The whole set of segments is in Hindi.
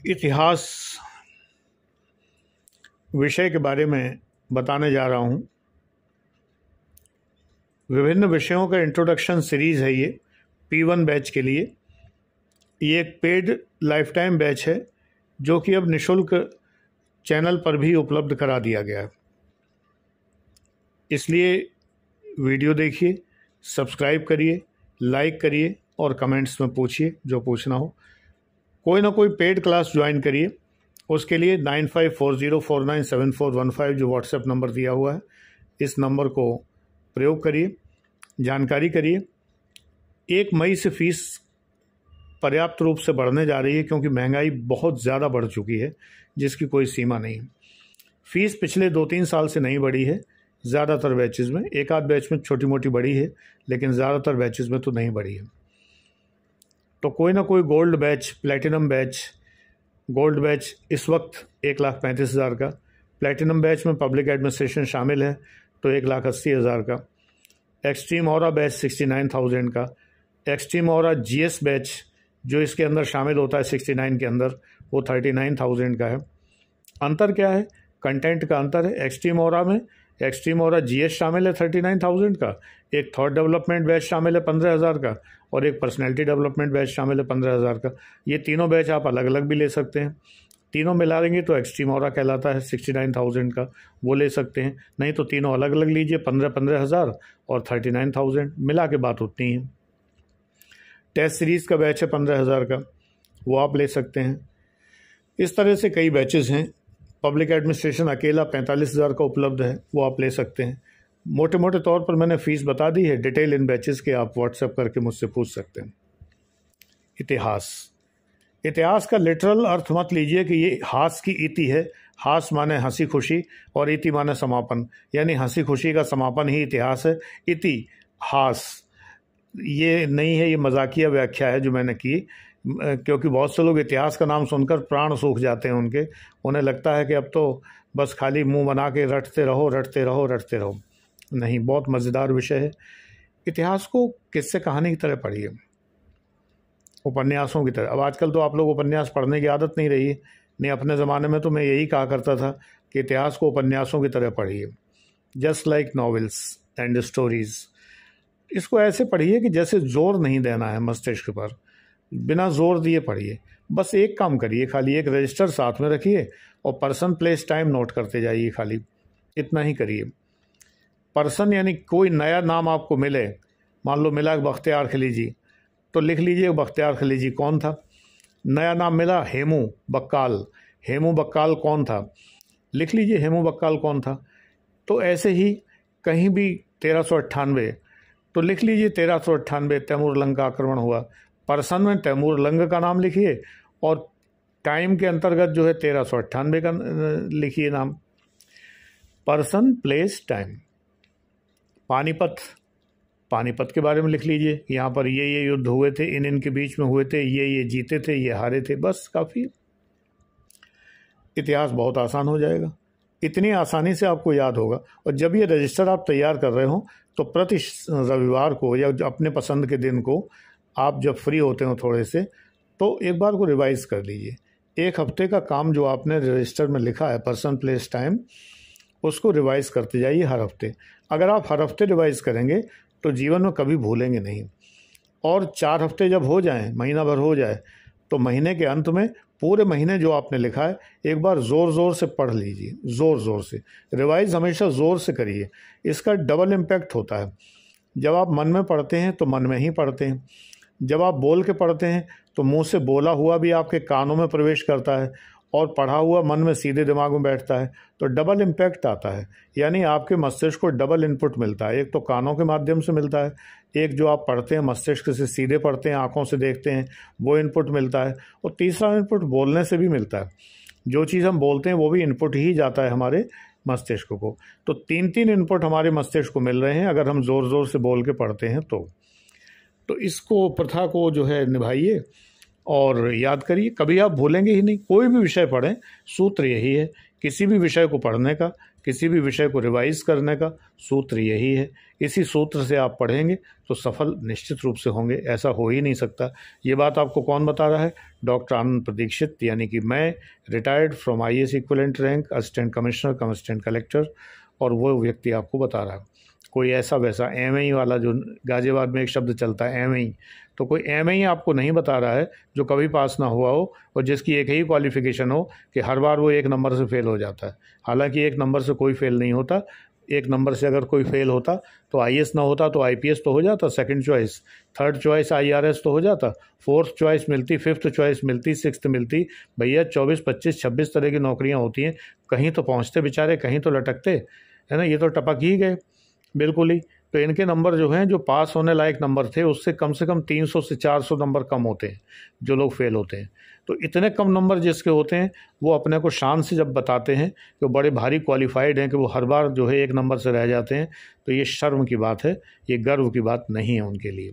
इतिहास विषय के बारे में बताने जा रहा हूँ। विभिन्न विषयों का इंट्रोडक्शन सीरीज़ है ये P1 बैच के लिए। ये एक पेड लाइफ टाइम बैच है जो कि अब निःशुल्क चैनल पर भी उपलब्ध करा दिया गया है। इसलिए वीडियो देखिए, सब्सक्राइब करिए, लाइक करिए और कमेंट्स में पूछिए जो पूछना हो। कोई ना कोई पेड क्लास ज्वाइन करिए। उसके लिए 9540497415 जो व्हाट्सएप नंबर दिया हुआ है, इस नंबर को प्रयोग करिए, जानकारी करिए। 1 मई से फ़ीस पर्याप्त रूप से बढ़ने जा रही है क्योंकि महंगाई बहुत ज़्यादा बढ़ चुकी है जिसकी कोई सीमा नहीं है। फ़ीस पिछले 2-3 साल से नहीं बढ़ी है, ज़्यादातर बैचेज़ में। एक आध बैच में छोटी मोटी बढ़ी है, लेकिन ज़्यादातर बैचेज़ में तो नहीं बढ़ी है। तो कोई ना कोई gold batch, platinum batch, gold batch इस वक्त 1,35,000 का, प्लैटिनम बैच में पब्लिक एडमिनिस्ट्रेशन शामिल है तो 1,80,000 का, एक्सट्रीम ऑरा बैच 69,000 का, एक्सट्रीम ऑरा GS बैच जो इसके अंदर शामिल होता है 69 के अंदर, वो 39,000 का है। अंतर क्या है? कंटेंट का अंतर है। एक्सट्रीम ऑरा में एक्सट्रीम ऑरा GS शामिल है 39,000 का, एक थॉट डेवलपमेंट बैच शामिल है 15,000 का और एक पर्सनैलिटी डेवलपमेंट बैच शामिल है 15,000 का। ये तीनों बैच आप अलग अलग भी ले सकते हैं। तीनों मिला लेंगे तो एक्सट्रीम ऑरा कहलाता है 69,000 का, वो ले सकते हैं। नहीं तो तीनों अलग अलग लीजिए, 15,000 और 39,000 मिला के बात उतनी है। टेस्ट सीरीज़ का बैच है 15,000 का, वो आप ले सकते हैं। इस तरह से कई बैचेज़ हैं। पब्लिक एडमिनिस्ट्रेशन अकेला 45,000 का उपलब्ध है, वो आप ले सकते हैं। मोटे मोटे तौर पर मैंने फ़ीस बता दी है। डिटेल इन बैचेज़ के आप व्हाट्सएप करके मुझसे पूछ सकते हैं। इतिहास का लिटरल अर्थ मत लीजिए कि ये हास की इति है। हास माने हंसी खुशी और इति माने समापन, यानी हंसी खुशी का समापन ही इतिहास है। इति हास ये नहीं है, ये मजाकिया व्याख्या है जो मैंने की, क्योंकि बहुत से लोग इतिहास का नाम सुनकर प्राण सूख जाते हैं उनके। उन्हें लगता है कि अब तो बस खाली मुंह बना के रटते रहो रटते रहो रटते रहो। नहीं, बहुत मज़ेदार विषय है। इतिहास को किस्से कहानी की तरह पढ़िए, उपन्यासों की तरह। अब आजकल तो आप लोग उपन्यास पढ़ने की आदत नहीं रही है। नहीं, अपने ज़माने में तो मैं यही कहा करता था कि इतिहास को उपन्यासों की तरह पढ़िए, just like novels and stories. इसको ऐसे पढ़िए कि जैसे ज़ोर नहीं देना है मस्तिष्क पर, बिना ज़ोर दिए पढ़िए। बस एक काम करिए, खाली एक रजिस्टर साथ में रखिए और पर्सन प्लेस टाइम नोट करते जाइए, खाली इतना ही करिए। पर्सन यानी कोई नया नाम आपको मिले, मान लो मिला बख्तियार खिलजी, तो लिख लीजिए बख्तियार खिलजी कौन था। नया नाम मिला हेमू बक्काल, हेमू बक्काल कौन था, लिख लीजिए हेमू बक्काल कौन था। तो ऐसे ही कहीं भी 1398 तो लिख लीजिए 1398 तैमूर लंग का आक्रमण हुआ। पर्सन में तैमूर लंग का नाम लिखिए और टाइम के अंतर्गत जो है 1398 का लिखिए नाम। Person place time. पानीपत के बारे में लिख लीजिए, यहाँ पर ये युद्ध हुए थे, इनके बीच में हुए थे, ये जीते थे, ये हारे थे, बस काफ़ी। इतिहास बहुत आसान हो जाएगा, इतनी आसानी से आपको याद होगा। और जब ये रजिस्टर आप तैयार कर रहे हो तो प्रति रविवार को या अपने पसंद के दिन को आप जब फ्री होते हो थोड़े से, तो एक बार को रिवाइज कर लीजिए। 1 हफ्ते का काम जो आपने रजिस्टर में लिखा है पर्सन प्लेस टाइम, उसको रिवाइज करते जाइए हर हफ्ते। अगर आप हर हफ्ते रिवाइज करेंगे तो जीवन में कभी भूलेंगे नहीं। और 4 हफ्ते जब हो जाएं, महीना भर हो जाए, तो महीने के अंत में पूरे महीने जो आपने लिखा है एक बार ज़ोर ज़ोर से पढ़ लीजिए, ज़ोर ज़ोर से। रिवाइज हमेशा ज़ोर से करिए, इसका डबल इम्पैक्ट होता है। जब आप मन में पढ़ते हैं तो मन में ही पढ़ते हैं, जब आप बोल के पढ़ते हैं तो मुंह से बोला हुआ भी आपके कानों में प्रवेश करता है और पढ़ा हुआ मन में सीधे दिमाग में बैठता है, तो डबल इम्पैक्ट आता है। यानी आपके मस्तिष्क को डबल इनपुट मिलता है। एक तो कानों के माध्यम से मिलता है, एक जो आप पढ़ते हैं मस्तिष्क से सीधे पढ़ते हैं, आंखों से देखते हैं, वो इनपुट मिलता है, और तीसरा इनपुट बोलने से भी मिलता है। जो चीज़ हम बोलते हैं वो भी इनपुट ही जाता है हमारे मस्तिष्क को। तो 3 इनपुट हमारे मस्तिष्क को मिल रहे हैं अगर हम ज़ोर ज़ोर से बोल के पढ़ते हैं तो इसको, प्रथा को जो है निभाइए और याद करिए, कभी आप भूलेंगे ही नहीं। कोई भी विषय पढ़ें, सूत्र यही है किसी भी विषय को पढ़ने का किसी भी विषय को रिवाइज करने का सूत्र यही है। इसी सूत्र से आप पढ़ेंगे तो सफल निश्चित रूप से होंगे, ऐसा हो ही नहीं सकता। ये बात आपको कौन बता रहा है? डॉक्टर आनंद प्रदीक्षित, यानी कि मैं, retired from IAS equivalent rank, assistant commissioner come assistant collector, और वो व्यक्ति आपको बता रहा है। कोई ऐसा वैसा MAE वाला, जो गाजियाबाद में एक शब्द चलता है MAE, तो कोई MAE आपको नहीं बता रहा है जो कभी पास ना हुआ हो और जिसकी एक ही क्वालिफिकेशन हो कि हर बार वो 1 नंबर से फेल हो जाता है। हालांकि 1 नंबर से कोई फेल नहीं होता। 1 नंबर से अगर कोई फेल होता तो IAS ना होता तो IPS तो हो जाता, second choice, third choice IRS तो हो जाता, फोर्थ चॉइस मिलती, फिफ्थ चॉइस मिलती, सिक्स्थ मिलती। भैया 24, 25, 26 तरह की नौकरियां होती हैं, कहीं तो पहुंचते बेचारे, कहीं तो लटकते, है ना। ये तो टपक ही गए बिल्कुल ही। तो इनके नंबर जो हैं, जो पास होने लायक नंबर थे, उससे कम से कम 300 से 400 नंबर कम होते हैं जो लोग फेल होते हैं। तो इतने कम नंबर जिसके होते हैं, वो अपने को शान से जब बताते हैं कि वो बड़े भारी क्वालिफाइड हैं, कि वो हर बार जो है 1 नंबर से रह जाते हैं, तो ये शर्म की बात है, ये गर्व की बात नहीं है उनके लिए।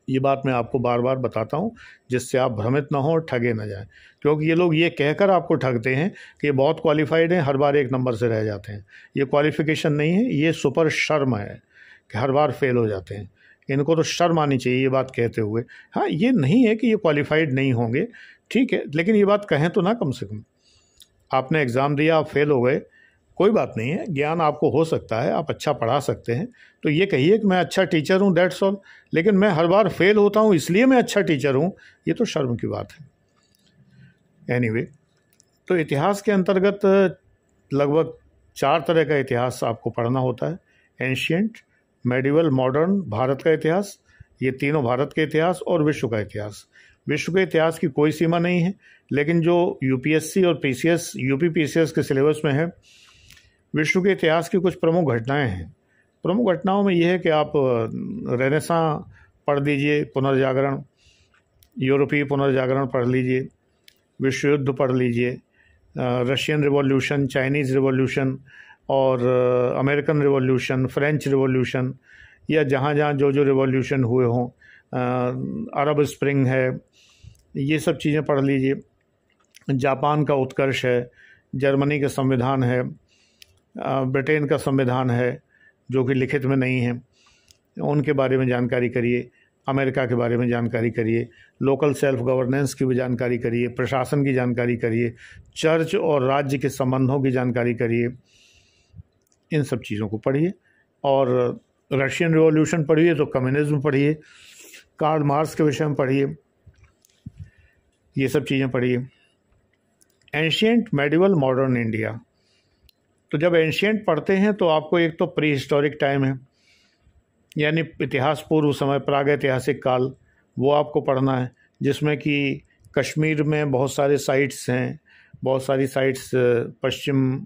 ये बात मैं आपको बार बार बताता हूँ जिससे आप भ्रमित ना हो और ठगे ना जाएं, क्योंकि ये लोग ये कहकर आपको ठगते हैं कि ये बहुत क्वालिफाइड हैं, हर बार 1 नंबर से रह जाते हैं। ये क्वालिफिकेशन नहीं है, ये सुपर शर्म है कि हर बार फेल हो जाते हैं। इनको तो शर्म आनी चाहिए ये बात कहते हुए। हाँ, ये नहीं है कि ये क्वालिफाइड नहीं होंगे, ठीक है, लेकिन ये बात कहें तो ना कम से कम। आपने एग्ज़ाम दिया, आप फेल हो गए, कोई बात नहीं है, ज्ञान आपको हो सकता है, आप अच्छा पढ़ा सकते हैं, तो ये कहिए कि मैं अच्छा टीचर हूँ, दैट्स ऑल। लेकिन मैं हर बार फेल होता हूँ इसलिए मैं अच्छा टीचर हूँ, ये तो शर्म की बात है। एनीवे, तो इतिहास के अंतर्गत लगभग 4 तरह का इतिहास आपको पढ़ना होता है। एंशिएंट, मेडिवल, मॉडर्न, भारत का इतिहास, ये तीनों भारत के इतिहास, और विश्व का इतिहास। विश्व के इतिहास की कोई सीमा नहीं है, लेकिन जो UPSC और PCS, UP PCS के सिलेबस में है, विश्व के इतिहास की कुछ प्रमुख घटनाएं हैं। प्रमुख घटनाओं में यह है कि आप रेनेसां पढ़ लीजिए, पुनर्जागरण, यूरोपीय पुनर्जागरण पढ़ लीजिए, विश्व युद्ध पढ़ लीजिए, रशियन रिवॉल्यूशन, चाइनीज़ रिवॉल्यूशन और अमेरिकन रिवॉल्यूशन, फ्रेंच रिवॉल्यूशन, या जहाँ जहाँ जो जो रिवॉल्यूशन हुए हों, अरब स्प्रिंग है, ये सब चीज़ें पढ़ लीजिए। जापान का उत्कर्ष है, जर्मनी का संविधान है, ब्रिटेन का संविधान है जो कि लिखित में नहीं है, उनके बारे में जानकारी करिए। अमेरिका के बारे में जानकारी करिए, लोकल सेल्फ गवर्नेंस की भी जानकारी करिए, प्रशासन की जानकारी करिए, चर्च और राज्य के संबंधों की जानकारी करिए। इन सब चीज़ों को पढ़िए। और रशियन रिवॉल्यूशन पढ़िए तो कम्युनिज्म पढ़िए, कार्ल मार्क्स के विषय में पढ़िए, ये सब चीज़ें पढ़िए। Ancient, medieval, modern India. तो जब एंशिएंट पढ़ते हैं तो आपको एक तो प्री हिस्टोरिक टाइम है, यानी इतिहास पूर्व समय, प्रागैतिहासिक काल, वो आपको पढ़ना है, जिसमें कि कश्मीर में बहुत सारे साइट्स हैं, बहुत सारी साइट्स पश्चिम,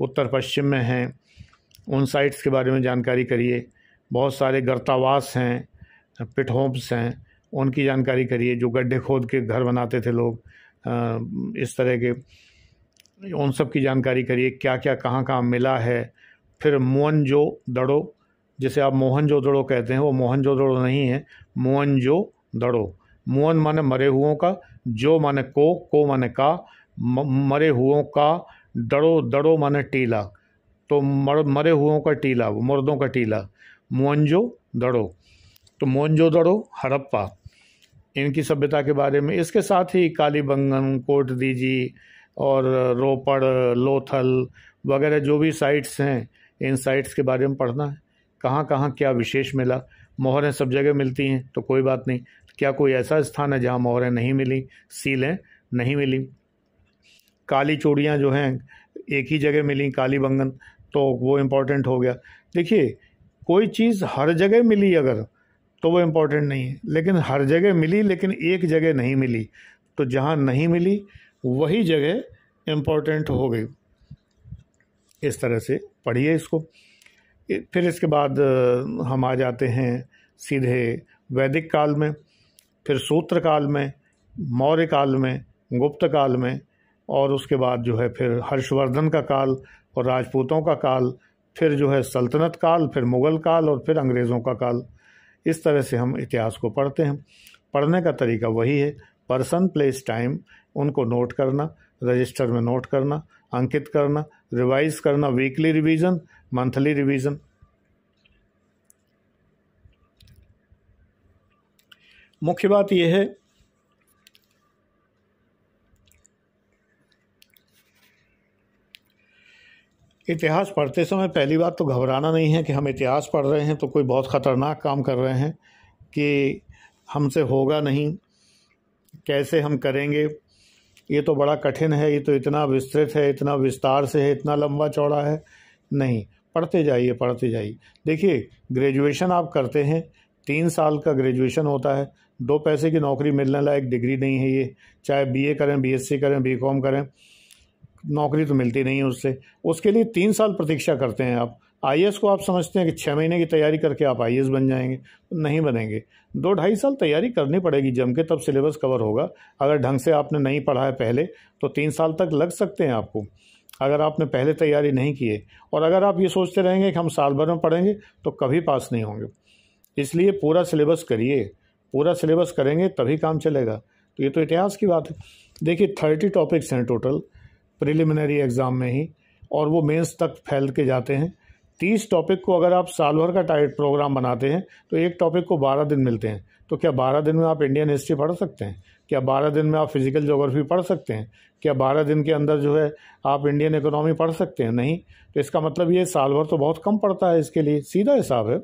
उत्तर पश्चिम में हैं, उन साइट्स के बारे में जानकारी करिए। बहुत सारे गर्तावास हैं, पिट होम्स हैं, उनकी जानकारी करिए, जो गड्ढे खोद के घर बनाते थे लोग, इस तरह के, उन सब की जानकारी करिए, क्या क्या कहाँ कहाँ मिला है। फिर मोहनजोदड़ो, जिसे आप मोहनजोदड़ो कहते हैं, वो मोहनजोदड़ो नहीं है, मोहनजोदड़ो। मोहन माने मरे हुओं का, जो माने को माने का, मरे हुओं का, दड़ो, दड़ो माने टीला, तो मरे हुओं का टीला, मुर्दों का टीला, मोहनजोदड़ो। तो मोहनजोदड़ो, हड़प्पा, इनकी सभ्यता के बारे में। इसके साथ ही कालीबंगन, कोटदीजी और रोपड़, लोथल वगैरह जो भी साइट्स हैं, इन साइट्स के बारे में पढ़ना है। कहाँ कहाँ क्या विशेष मिला। मोहरें सब जगह मिलती हैं तो कोई बात नहीं, क्या कोई ऐसा स्थान है जहाँ मोहरें नहीं मिली, सीलें नहीं मिली। काली चूड़ियाँ जो हैं एक ही जगह मिली, कालीबंगन, तो वो इम्पोर्टेंट हो गया। देखिए, कोई चीज़ हर जगह मिली अगर, तो वो इम्पोर्टेंट नहीं है, लेकिन हर जगह मिली लेकिन एक जगह नहीं मिली, तो जहाँ नहीं मिली वही जगह इम्पोर्टेंट हो गई। इस तरह से पढ़िए इसको। फिर इसके बाद हम आ जाते हैं सीधे वैदिक काल में, फिर सूत्र काल में, मौर्य काल में, गुप्त काल में, और उसके बाद जो है फिर हर्षवर्धन का काल और राजपूतों का काल, फिर जो है सल्तनत काल, फिर मुग़ल काल और फिर अंग्रेज़ों का काल। इस तरह से हम इतिहास को पढ़ते हैं। पढ़ने का तरीका वही है, पर्सन, प्लेस, टाइम, उनको नोट करना, रजिस्टर में नोट करना, अंकित करना, रिवाइज करना, वीकली रिवीजन, मंथली रिवीजन। मुख्य बात यह है इतिहास पढ़ते समय पहली बात तो घबराना नहीं है कि हम इतिहास पढ़ रहे हैं तो कोई बहुत ख़तरनाक काम कर रहे हैं कि हमसे होगा नहीं, कैसे हम करेंगे, ये तो बड़ा कठिन है, ये तो इतना विस्तृत है, इतना विस्तार से है, इतना लंबा चौड़ा है। नहीं, पढ़ते जाइए, पढ़ते जाइए। देखिए, ग्रेजुएशन आप करते हैं, 3 साल का ग्रेजुएशन होता है, 2 पैसे की नौकरी मिलने लायक डिग्री नहीं है ये। चाहे बीए करें, बीएससी करें, बीकॉम करें, नौकरी तो मिलती नहीं है उससे। उसके लिए 3 साल प्रतीक्षा करते हैं आप। आईएएस को आप समझते हैं कि 6 महीने की तैयारी करके आप आईएएस बन जाएंगे, नहीं बनेंगे। 2-2.5 साल तैयारी करनी पड़ेगी जम के, तब सिलेबस कवर होगा। अगर ढंग से आपने नहीं पढ़ा है पहले तो 3 साल तक लग सकते हैं आपको, अगर आपने पहले तैयारी नहीं की है। और अगर आप ये सोचते रहेंगे कि हम साल भर में पढ़ेंगे तो कभी पास नहीं होंगे। इसलिए पूरा सिलेबस करिए, पूरा सिलेबस करेंगे तभी काम चलेगा। तो ये तो इतिहास की बात है। देखिए, 30 टॉपिक्स हैं टोटल प्रिलिमिनरी एग्ज़ाम में ही, और वो मेंस तक फैल के जाते हैं। 30 टॉपिक को अगर आप साल भर का टाइट प्रोग्राम बनाते हैं तो एक टॉपिक को 12 दिन मिलते हैं। तो क्या 12 दिन में आप इंडियन हिस्ट्री पढ़ सकते हैं? क्या 12 दिन में आप फिजिकल ज्योग्राफी पढ़ सकते हैं? क्या 12 दिन के अंदर जो है आप इंडियन इकोनॉमी पढ़ सकते हैं? नहीं। तो इसका मतलब ये साल भर तो बहुत कम पड़ता है इसके लिए, सीधा हिसाब है।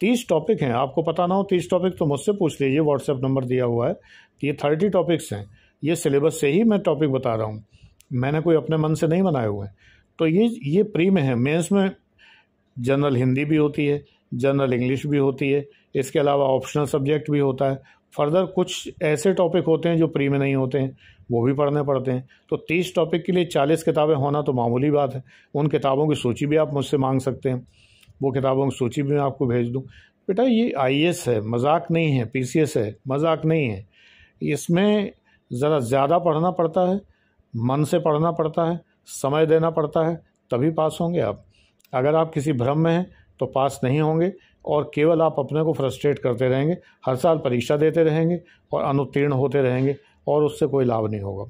30 टॉपिक हैं, आपको पता ना हो 30 टॉपिक तो मुझसे पूछ लीजिए, व्हाट्सएप नंबर दिया हुआ है। ये 30 टॉपिक्स हैं, ये सिलेबस से ही मैं टॉपिक बता रहा हूँ, मैंने कोई अपने मन से नहीं बनाए हुए हैं। तो ये प्री में है। मेंस में जनरल हिंदी भी होती है, जनरल इंग्लिश भी होती है, इसके अलावा ऑप्शनल सब्जेक्ट भी होता है। फर्दर कुछ ऐसे टॉपिक होते हैं जो प्री में नहीं होते हैं, वो भी पढ़ने पड़ते हैं। तो 30 टॉपिक के लिए 40 किताबें होना तो मामूली बात है। उन किताबों की सूची भी आप मुझसे मांग सकते हैं, वो किताबों की सूची भी मैं आपको भेज दूँ। बेटा, ये आईएएस है, मजाक नहीं है, पीसीएस है, मजाक नहीं है। इसमें ज़रा ज़्यादा पढ़ना पड़ता है, मन से पढ़ना पड़ता है, समय देना पड़ता है, तभी पास होंगे आप। अगर आप किसी भ्रम में हैं तो पास नहीं होंगे, और केवल आप अपने को फ्रस्ट्रेट करते रहेंगे, हर साल परीक्षा देते रहेंगे और अनुत्तीर्ण होते रहेंगे, और उससे कोई लाभ नहीं होगा।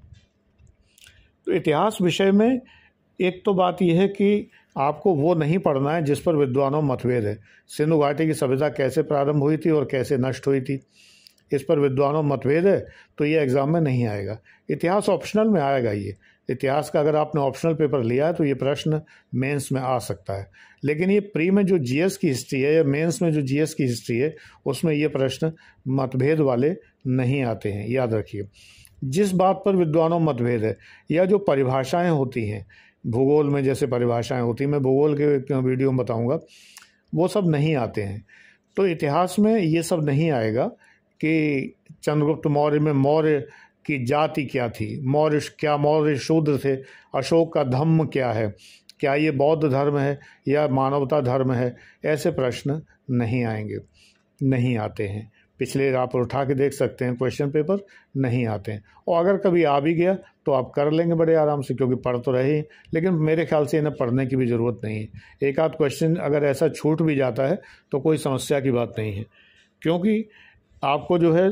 तो इतिहास विषय में एक तो बात यह है कि आपको वो नहीं पढ़ना है जिस पर विद्वानों मतभेद है। सिंधु घाटी की सभ्यता कैसे प्रारंभ हुई थी और कैसे नष्ट हुई थी, इस पर विद्वानों मतभेद है, तो ये एग्ज़ाम में नहीं आएगा। इतिहास ऑप्शनल में आएगा। ये इतिहास का अगर आपने ऑप्शनल पेपर लिया है तो ये प्रश्न मेंस में आ सकता है। लेकिन ये प्री में जो जीएस की हिस्ट्री है या मेंस में जो जीएस की हिस्ट्री है, उसमें ये प्रश्न मतभेद वाले नहीं आते हैं, याद रखिए। जिस बात पर विद्वानों मतभेद है, या जो परिभाषाएं होती हैं भूगोल में, जैसे परिभाषाएं होती हैं, मैं भूगोल के वीडियो में बताऊँगा, वो सब नहीं आते हैं। तो इतिहास में ये सब नहीं आएगा कि चंद्रगुप्त मौर्य में मौर्य की जाति क्या थी, मौर्य शूद्र थे, अशोक का धम्म क्या है, क्या ये बौद्ध धर्म है या मानवता धर्म है, ऐसे प्रश्न नहीं आएंगे, नहीं आते हैं। पिछले आप उठा के देख सकते हैं, क्वेश्चन पेपर नहीं आते हैं। और अगर कभी आ भी गया तो आप कर लेंगे बड़े आराम से, क्योंकि पढ़ तो रहे ही। लेकिन मेरे ख्याल से इन्हें पढ़ने की भी ज़रूरत नहीं है। एक आध क्वेश्चन अगर ऐसा छूट भी जाता है तो कोई समस्या की बात नहीं है, क्योंकि आपको जो है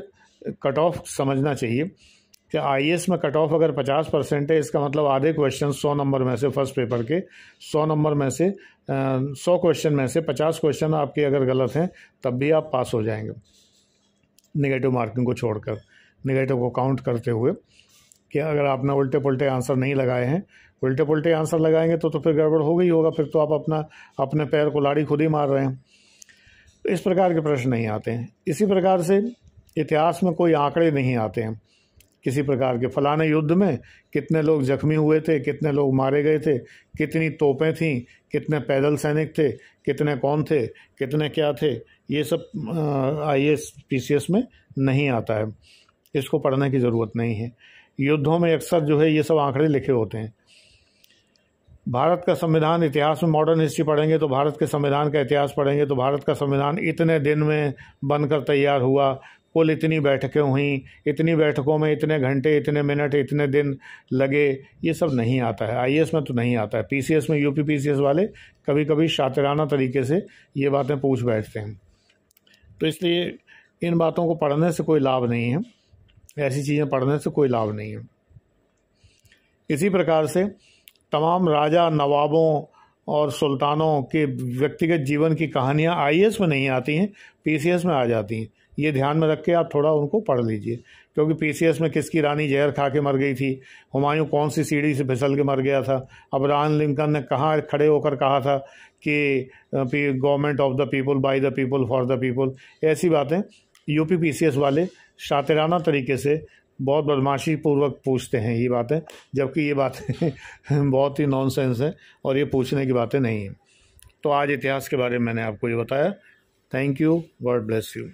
कट ऑफ समझना चाहिए कि आईएएस में कट ऑफ अगर 50% है, इसका मतलब आधे क्वेश्चन 100 नंबर में से, फर्स्ट पेपर के 100 नंबर में से 100 क्वेश्चन में से 50 क्वेश्चन आपके अगर गलत हैं तब भी आप पास हो जाएंगे, नेगेटिव मार्किंग को छोड़कर, नेगेटिव को काउंट करते हुए। कि अगर आपने उल्टे पुल्टे आंसर नहीं लगाए हैं, उल्टे पुल्टे आंसर लगाएंगे तो फिर गड़बड़ हो गई होगा, फिर तो आप अपने पैर को लाड़ी खुद ही मार रहे हैं। तो इस प्रकार के प्रश्न नहीं आते हैं। इसी प्रकार से इतिहास में कोई आंकड़े नहीं आते हैं किसी प्रकार के, फलाने युद्ध में कितने लोग जख्मी हुए थे, कितने लोग मारे गए थे, कितनी तोपें थीं, कितने पैदल सैनिक थे, कितने कौन थे, कितने क्या थे, ये सब आईएएस पीसीएस में नहीं आता है। इसको पढ़ने की ज़रूरत नहीं है। युद्धों में अक्सर जो है ये सब आंकड़े लिखे होते हैं। भारत का संविधान, इतिहास में मॉडर्न हिस्ट्री पढ़ेंगे तो भारत के संविधान का इतिहास पढ़ेंगे तो भारत का संविधान इतने दिन में बनकर तैयार हुआ, कुल इतनी बैठकें हुई, इतनी बैठकों में इतने घंटे, इतने मिनट, इतने दिन लगे, ये सब नहीं आता है। आईएएस में तो नहीं आता है। पीसीएस में यूपी पीसीएस वाले कभी कभी शातिराना तरीके से ये बातें पूछ बैठते हैं। तो इसलिए इन बातों को पढ़ने से कोई लाभ नहीं है, ऐसी चीज़ें पढ़ने से कोई लाभ नहीं है। इसी प्रकार से तमाम राजा नवाबों और सुल्तानों के व्यक्तिगत जीवन की कहानियाँ आईएएस में नहीं आती हैं, पीसीएस में आ जाती हैं। ये ध्यान में रख के आप थोड़ा उनको पढ़ लीजिए, क्योंकि पीसीएस में किसकी रानी जहर खा के मर गई थी, हुमायूं कौन सी सीढ़ी से फिसल के मर गया था, अब्राहम लिंकन ने कहाँ खड़े होकर कहा था कि government of the people, by the people, for the people. ऐसी बातें यूपी पीसीएस वाले शातिराना तरीके से बहुत बदमाशी पूर्वक पूछते हैं ये बातें, जबकि ये बातें बहुत ही नॉनसेंस है और ये पूछने की बातें नहीं हैं। तो आज इतिहास के बारे में मैंने आपको ये बताया। Thank you, God bless you.